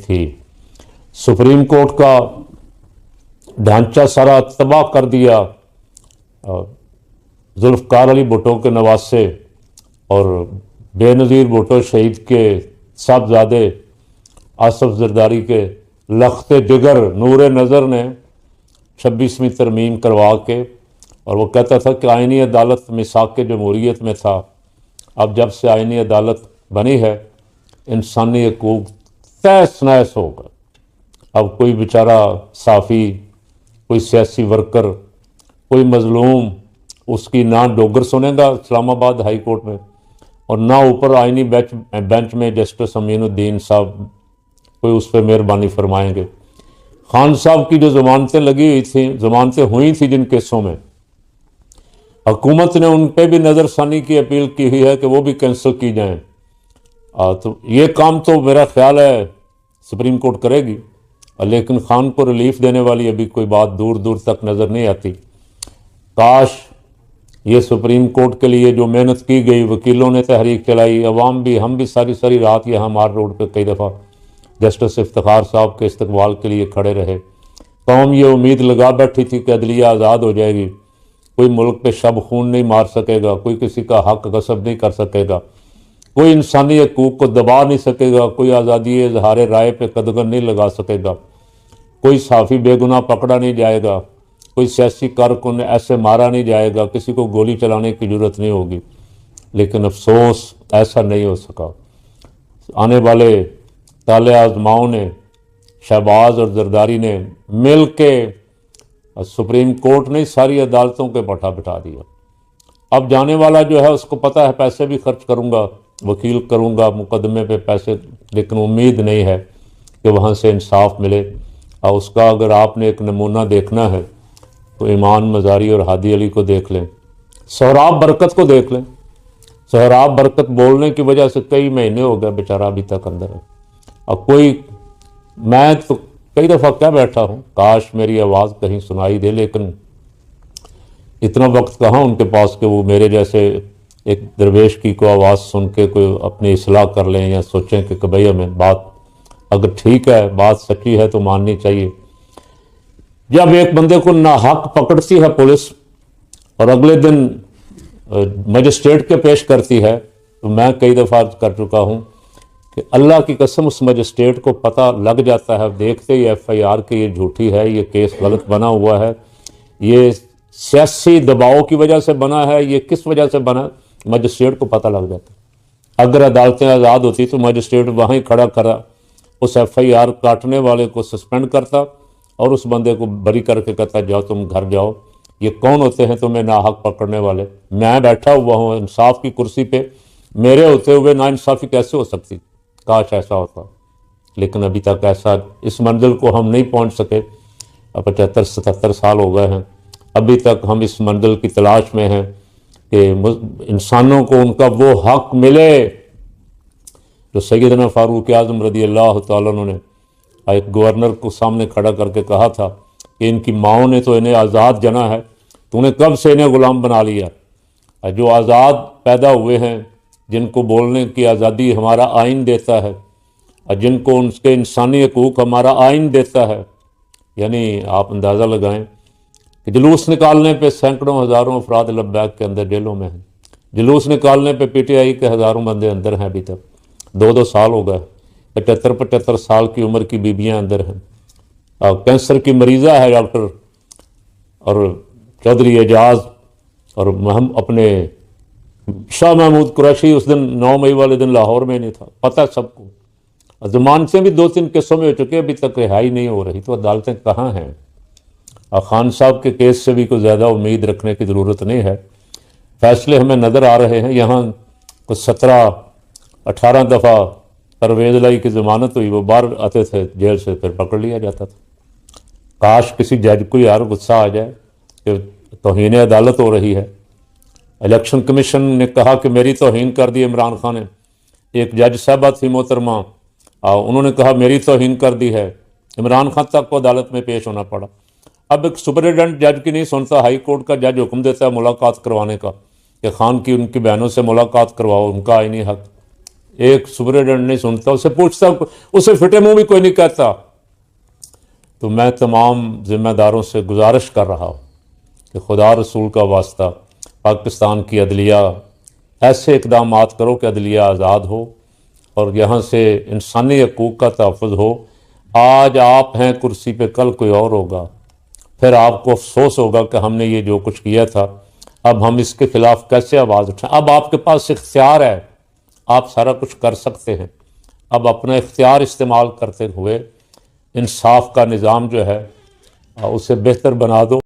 थी। Supreme court का ढांचा सारा तबाह कर दिया जुल्फ़कार अली भुट्टो के नवासे और बेनज़ीर भुट्टो शहीद के साहबजादे आसफ जरदारी के लख्ते जिगर नूर नज़र ने 26वीं तरमीम करवा के, और वो कहता था कि आइनी अदालत मिसाक जमहूरियत में था, अब जब से आइनी अदालत बनी है इंसानी हकूक़ तहस नहस होगा। अब कोई बेचारा साफ़ी, कोई सियासी वर्कर, कोई मज़लूम उसकी ना डोगर सुनेगा इस्लामाबाद हाई कोर्ट में, और ना ऊपर आइनी बेंच में जस्टिस अमीनुद्दीन साहब कोई उस पर मेहरबानी फरमाएंगे। खान साहब की जो ज़मानतें लगी हुई थी, ज़मानतें हुई थी जिन केसों में, हुकूमत ने उन पर भी नज़रसानी की अपील की हुई है कि वो भी कैंसिल की जाएँ। तो ये काम तो मेरा ख्याल है सुप्रीम कोर्ट करेगी, लेकिन खान को रिलीफ देने वाली अभी कोई बात दूर दूर तक नज़र नहीं आती। काश ये सुप्रीम कोर्ट के लिए जो मेहनत की गई, वकीलों ने तहरीक चलाई, अवाम भी, हम भी सारी सारी रात यहाँ मार रोड पे कई दफ़ा जस्टिस इफ्तिखार साहब के इस्तकबाल के लिए खड़े रहे। कौम ये उम्मीद लगा बैठी थी कि अदलिया आज़ाद हो जाएगी, कोई मुल्क पे शब खून नहीं मार सकेगा, कोई किसी का हक गसब नहीं कर सकेगा, कोई इंसानी हकूक़ को दबा नहीं सकेगा, कोई आज़ादी इज़हार राय पे कदगन नहीं लगा सकेगा, कोई साफ़ी बेगुनाह पकड़ा नहीं जाएगा, कोई सियासी कारकुन ऐसे मारा नहीं जाएगा, किसी को गोली चलाने की ज़रूरत नहीं होगी। लेकिन अफसोस ऐसा नहीं हो सका। आने वाले ताले आज़माओं ने, शहबाज और जरदारी ने मिल के सुप्रीम कोर्ट ने सारी अदालतों के पटा बिठा दिया। अब जाने वाला जो है उसको पता है पैसे भी खर्च करूँगा, वकील करूँगा, मुकदमे पे पैसे, लेकिन उम्मीद नहीं है कि वहाँ से इंसाफ मिले। और उसका अगर आपने एक नमूना देखना है तो ईमान मज़ारी और हादी अली को देख लें, सोहराब बरकत को देख लें। सोहराब बरकत बोलने की वजह से कई महीने हो गए बेचारा अभी तक अंदर है। और कोई, मैं तो कई दफ़ा कह बैठा हूँ काश मेरी आवाज़ कहीं सुनाई दे, लेकिन इतना वक्त कहाँ उनके पास कि वो मेरे जैसे एक दरवेश की को आवाज़ सुन के कोई अपनी इस्लाह कर लें या सोचें कि भाई हमें बात अगर ठीक है, बात सच्ची है तो माननी चाहिए। जब एक बंदे को नाहक पकड़ती है पुलिस और अगले दिन मजिस्ट्रेट के पेश करती है, तो मैं कई दफ़ा कर चुका हूँ कि अल्लाह की कसम उस मजिस्ट्रेट को पता लग जाता है देखते ही FIR कि ये झूठी है, ये केस गलत बना हुआ है, ये सियासी दबाव की वजह से बना है, ये किस वजह से बना, मजिस्ट्रेट को पता लग जाता। अगर अदालतें आज़ाद होती तो मजिस्ट्रेट वहीं खड़ा करा उस FIR काटने वाले को सस्पेंड करता और उस बंदे को बरी करके कहता जाओ तुम घर जाओ। ये कौन होते हैं तुम्हें नाहक पकड़ने वाले? मैं बैठा हुआ हूँ इंसाफ की कुर्सी पे, मेरे होते हुए नाइंसाफ़ी कैसे हो सकती? काश ऐसा होता, लेकिन अभी तक ऐसा, इस मंजिल को हम नहीं पहुँच सके। 75-77 साल हो गए हैं, अभी तक हम इस मंजिल की तलाश में हैं कि इंसानों को उनका वो हक मिले जो सैयदना फ़ारूक आज़म रज़ी अल्लाह तआला अन्हु ने एक गवर्नर को सामने खड़ा करके कहा था कि इनकी माओं ने तो इन्हें आज़ाद जना है, तूने कब से इन्हें ग़ुलाम बना लिया। जो आज़ाद पैदा हुए हैं, जिनको बोलने की आज़ादी हमारा आइन देता है और जिनको उनके इंसानी हकूक़ हमारा आइन देता है, यानी आप अंदाज़ा लगाएं कि जुलूस निकालने पे सैकड़ों हज़ारों अफराद लब्बैक के अंदर जेलों में हैं, जुलूस निकालने पे PTI के हज़ारों बंदे अंदर हैं, अभी तक 2-2 साल हो गए, 75-75 साल की उम्र की बीबियाँ अंदर हैं, कैंसर की मरीज़ा है डॉक्टर, और चौधरी एजाज, और हम अपने शाह महमूद कुरैशी उस दिन 9 मई वाले दिन लाहौर में नहीं था, पता है सबको। ज़मानतें भी 2-3 केसों में हो चुके, अभी तक रिहाई नहीं हो रही, तो अदालतें कहाँ हैं? खान साहब के केस से भी कोई ज़्यादा उम्मीद रखने की ज़रूरत नहीं है। फैसले हमें नज़र आ रहे हैं, यहाँ कुछ 17-18 दफ़ा परवेज़ लाई की ज़मानत हुई, वो बाहर आते थे जेल से, फिर पकड़ लिया जाता था। काश किसी जज को यार गुस्सा आ जाए कि तौहीन अदालत हो रही है। इलेक्शन कमीशन ने कहा कि मेरी तौहीन कर दी इमरान खान ने। एक जज साहबा थी मोहतरमा, उन्होंने कहा मेरी तौहीन कर दी है, इमरान खान तक को अदालत में पेश होना पड़ा। अब एक सुपरिटेंडेंट जज की नहीं सुनता, हाई कोर्ट का जज हुक्म देता है मुलाकात करवाने का कि खान की उनकी बहनों से मुलाकात करवाओ, उनका आईनी हक। ایک سپرڈنٹ نہیں سنتا, اسے پوچھتا, اسے فٹے منہ بھی کوئی نہیں کہتا. تو میں تمام ذمہ داروں سے گزارش کر رہا ہوں کہ خدا رسول کا واسطہ پاکستان کی عدلیہ ایسے اقدامات کرو کہ عدلیہ آزاد ہو اور یہاں سے انسانی حقوق کا تحفظ ہو. آج آپ ہیں کرسی پہ, کل کوئی اور ہوگا, پھر آپ کو افسوس ہوگا کہ ہم نے یہ جو کچھ کیا تھا اب ہم اس کے خلاف کیسے آواز اٹھائیں. اب آپ کے پاس اختیار ہے, آپ سارا کچھ کر سکتے ہیں. اب اپنا اختیار استعمال کرتے ہوئے انصاف کا نظام جو ہے اسے بہتر بنا دو.